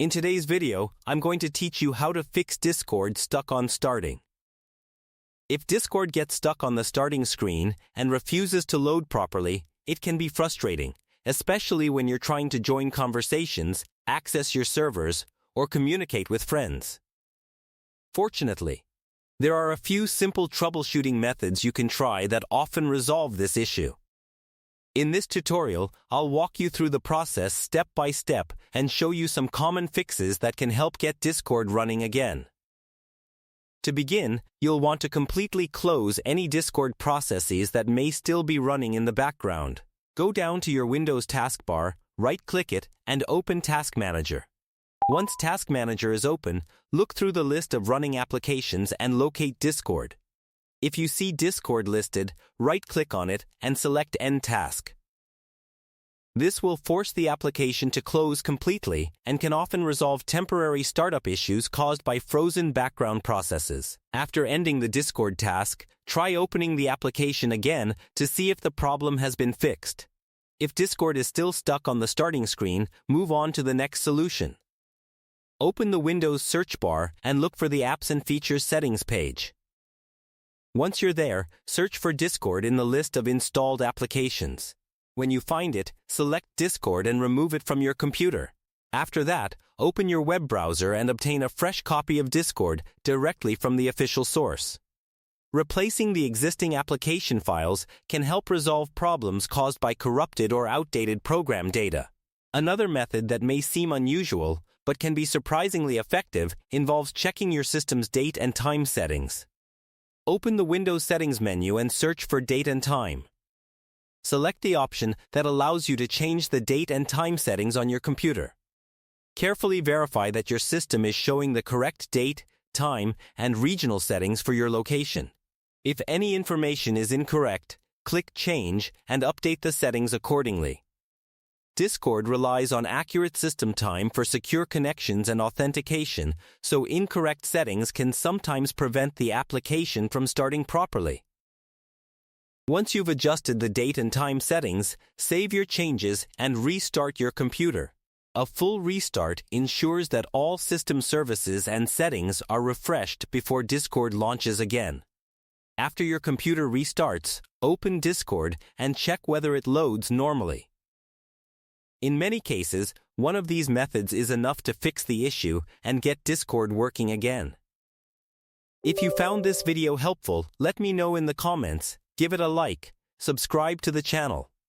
In today's video, I'm going to teach you how to fix Discord stuck on starting. If Discord gets stuck on the starting screen and refuses to load properly, it can be frustrating, especially when you're trying to join conversations, access your servers, or communicate with friends. Fortunately, there are a few simple troubleshooting methods you can try that often resolve this issue. In this tutorial, I'll walk you through the process step by step and show you some common fixes that can help get Discord running again. To begin, you'll want to completely close any Discord processes that may still be running in the background. Go down to your Windows taskbar, right-click it, and open Task Manager. Once Task Manager is open, look through the list of running applications and locate Discord. If you see Discord listed, right-click on it and select End Task. This will force the application to close completely and can often resolve temporary startup issues caused by frozen background processes. After ending the Discord task, try opening the application again to see if the problem has been fixed. If Discord is still stuck on the starting screen, move on to the next solution. Open the Windows search bar and look for the Apps and Features Settings page. Once you're there, search for Discord in the list of installed applications. When you find it, select Discord and remove it from your computer. After that, open your web browser and obtain a fresh copy of Discord directly from the official source. Replacing the existing application files can help resolve problems caused by corrupted or outdated program data. Another method that may seem unusual, but can be surprisingly effective, involves checking your system's date and time settings. Open the Windows Settings menu and search for Date and Time. Select the option that allows you to change the date and time settings on your computer. Carefully verify that your system is showing the correct date, time, and regional settings for your location. If any information is incorrect, click Change and update the settings accordingly. Discord relies on accurate system time for secure connections and authentication, so incorrect settings can sometimes prevent the application from starting properly. Once you've adjusted the date and time settings, save your changes and restart your computer. A full restart ensures that all system services and settings are refreshed before Discord launches again. After your computer restarts, open Discord and check whether it loads normally. In many cases, one of these methods is enough to fix the issue and get Discord working again. If you found this video helpful, let me know in the comments, give it a like, subscribe to the channel.